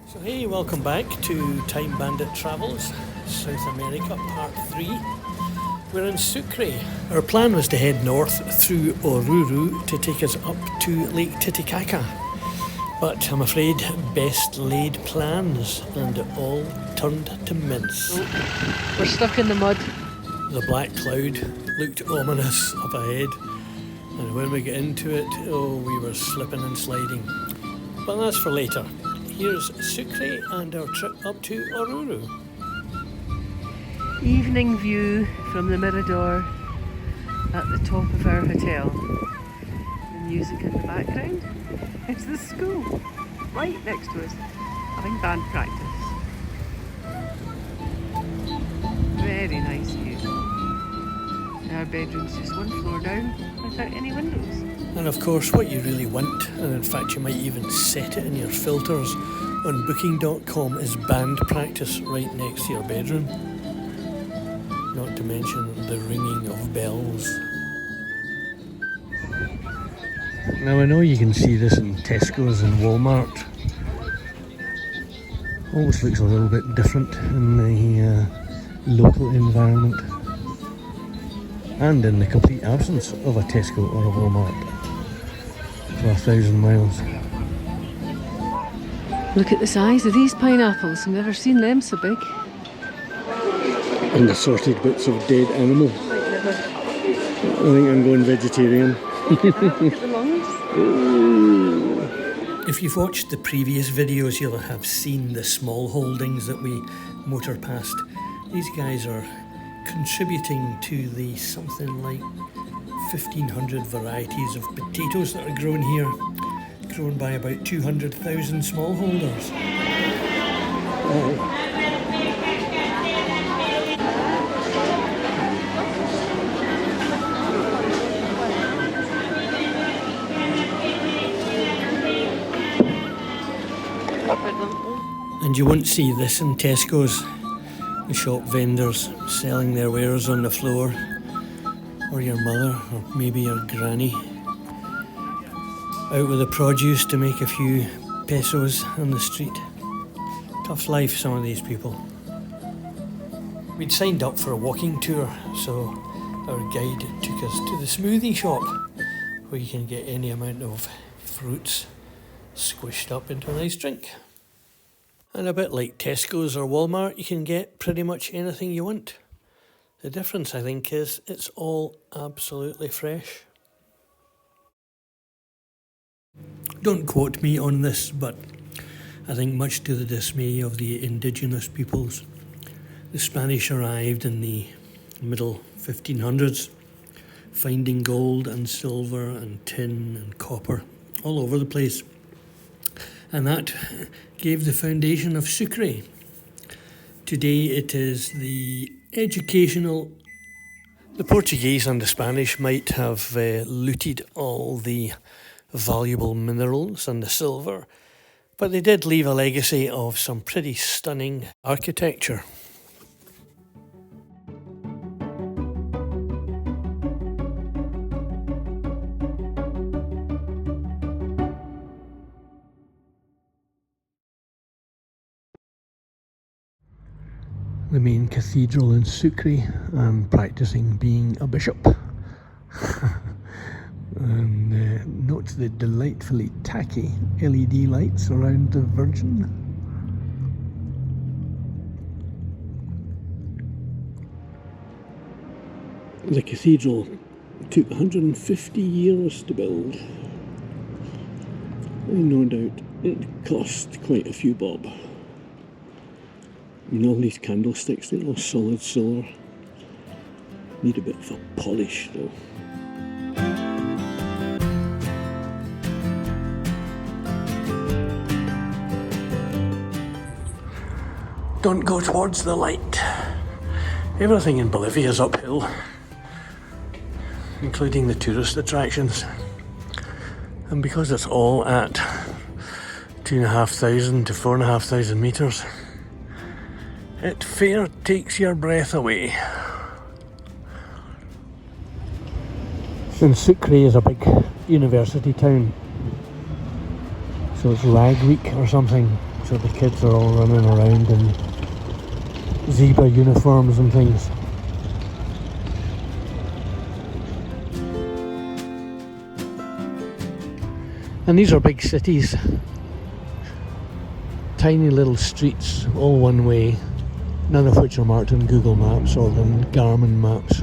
So hey, welcome back to Time Bandit Travels, South America, Part 3. We're in Sucre. Our plan was to head north through Oruro to take us up to Lake Titicaca. But I'm afraid best laid plans and all turned to mince. We're stuck in the mud. The black cloud looked ominous up ahead, and when we got into it, we were slipping and sliding. But that's for later. Here's Sucre and our trip up to Oruro. Evening view from the Mirador at the top of our hotel. The music in the background. It's the school right next to us, having band practice. Very nice view. Our bedroom's just one floor down without any windows. And of course, what you really want, and in fact you might even set it in your filters on booking.com, is band practice right next to your bedroom. Not to mention the ringing of bells. Now I know you can see this in Tesco's and Walmart. Almost looks a little bit different in the local environment. And in the complete absence of a Tesco or a Walmart for 1,000 miles. Look at the size of these pineapples. I've never seen them so big. And assorted bits of dead animal. I think I'm going vegetarian. Look at the lungs. If you've watched the previous videos, you'll have seen the small holdings that we motor past. These guys are contributing to the something like 1,500 varieties of potatoes that are grown here, grown by about 200,000 smallholders. And you won't see this in Tesco's. The shop vendors selling their wares on the floor, or your mother, or maybe your granny, out with the produce to make a few pesos on the street. Tough life, some of these people. We'd signed up for a walking tour, so our guide took us to the smoothie shop, where you can get any amount of fruits squished up into a nice drink. And a bit like Tesco's or Walmart, you can get pretty much anything you want. The difference, I think, is it's all absolutely fresh. Don't quote me on this, but I think much to the dismay of the indigenous peoples, the Spanish arrived in the middle 1500s, finding gold and silver and tin and copper all over the place. And that gave the foundation of Sucre. Today it is the educational. The Portuguese and the Spanish might have looted all the valuable minerals and the silver, but they did leave a legacy of some pretty stunning architecture. The main cathedral in Sucre. I'm practicing being a bishop. And note the delightfully tacky LED lights around the Virgin. The cathedral took 150 years to build. And no doubt it cost quite a few bob. I mean, all these candlesticks, they're all solid silver. Need a bit of a polish though. Don't go towards the light. Everything in Bolivia is uphill, including the tourist attractions. And because it's all at 2,500 to 4,500 metres, it fair takes your breath away. Since Sucre is a big university town, so it's Rag Week or something, So the kids are all running around in zebra uniforms and things. And these are big cities. Tiny little streets, all one way, none of which are marked on Google Maps or on Garmin maps.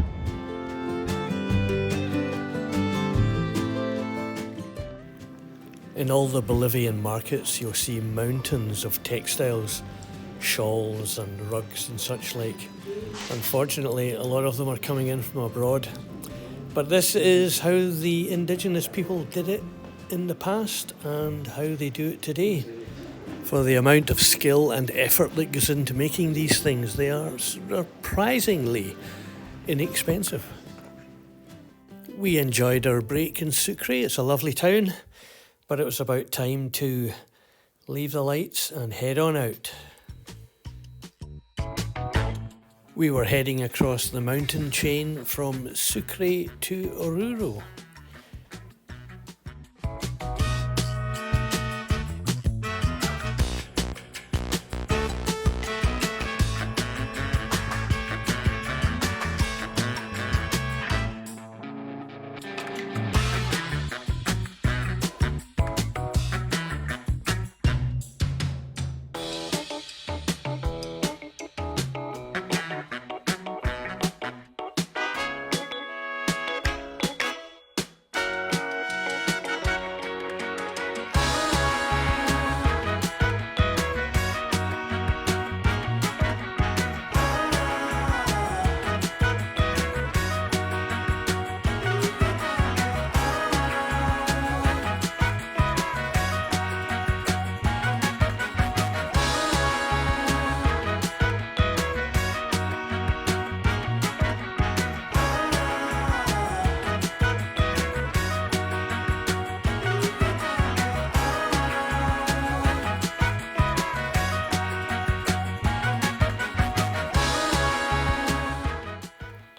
In all the Bolivian markets, you'll see mountains of textiles, shawls and rugs and such like. Unfortunately, a lot of them are coming in from abroad. But this is how the indigenous people did it in the past and how they do it today. For the amount of skill and effort that goes into making these things, they are surprisingly inexpensive. We enjoyed our break in Sucre. It's a lovely town, but it was about time to leave the lights and head on out. We were heading across the mountain chain from Sucre to Oruro.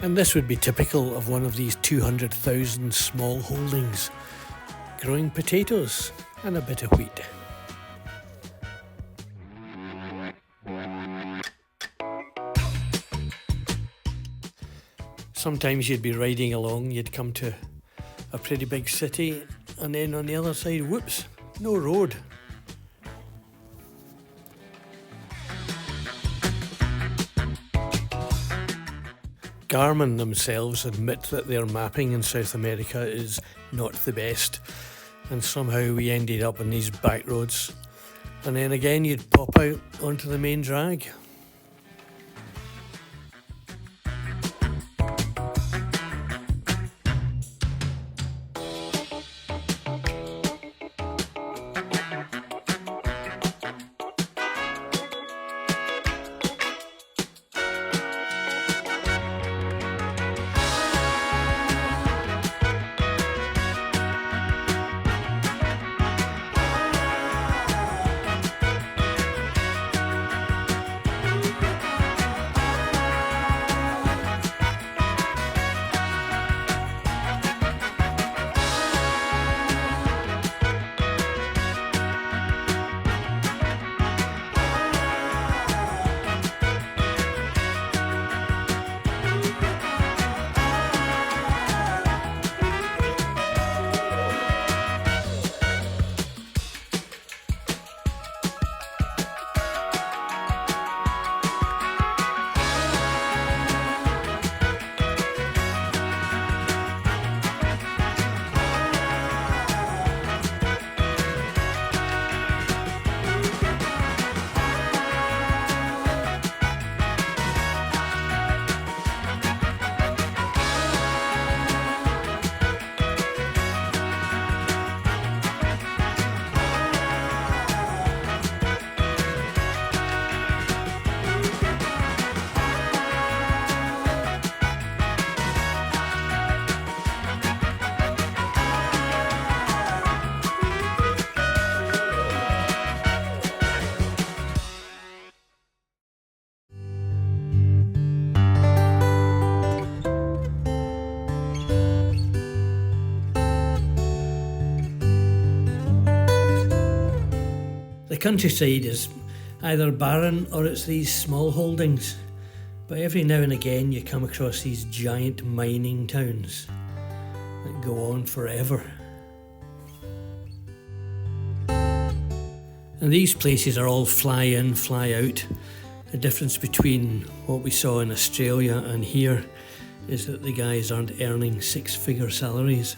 And this would be typical of one of these 200,000 small holdings, growing potatoes and a bit of wheat. Sometimes you'd be riding along, you'd come to a pretty big city, and then on the other side, whoops, no road. Garmin themselves admit that their mapping in South America is not the best, and somehow we ended up on these back roads, and then again you'd pop out onto the main drag. countryside is either barren or it's these small holdings, but every now and again you come across these giant mining towns that go on forever. And these places are all fly in, fly out. The difference between what we saw in Australia and here is that the guys aren't earning six-figure salaries.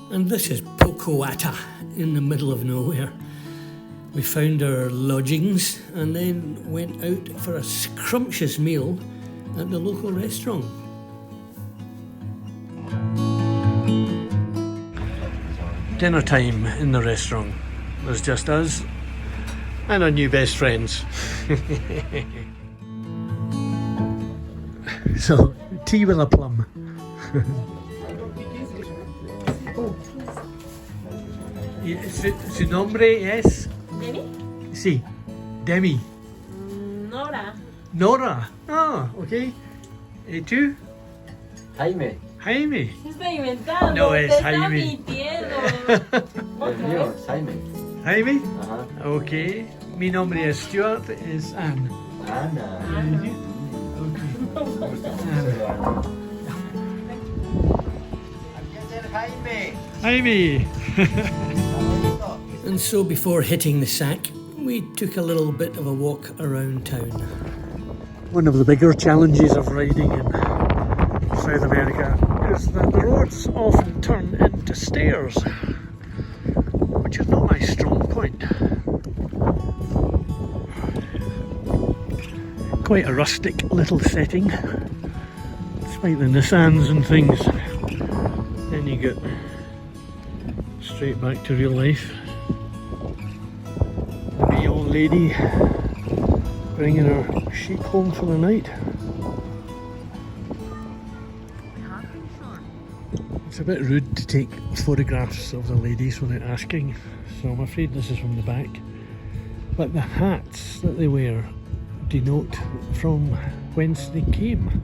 And this is Pocoata in the middle of nowhere. We found our lodgings and then went out for a scrumptious meal at the local restaurant. Dinner time in the restaurant. There's just us and our new best friends. So, tea with a plum. ¿Su nombre es? ¿Demi? Sí, Demi. Nora. Nora. Ah, ok. ¿Y tú? Jaime, Jaime. Se está inventando. No, es te Jaime. Está mintiendo. el mío es Jaime. Jaime. Ajá. Ok. Mi nombre es Stuart, es Anne. Ana. Ana. Jaime. And so before hitting the sack, we took a little bit of a walk around town. One of the bigger challenges of riding in South America is that the roads often turn into stairs, which is not my strong point. Quite a rustic little setting, despite the Nissans and things. Then you get straight back to real life. The wee old lady bringing her sheep home for the night. It's a bit rude to take photographs of the ladies without asking, so I'm afraid this is from the back. But the hats that they wear denote from whence they came.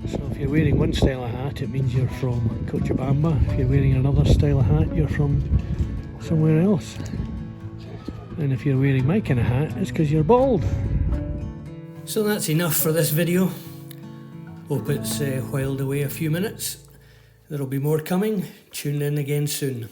So if you're wearing one style of hat, it means you're from Cochabamba. If you're wearing another style of hat, you're from somewhere else. And if you're wearing my kind of hat, it's because you're bald. So that's enough for this video. Hope it's whiled away a few minutes. There'll be more coming. Tune in again soon.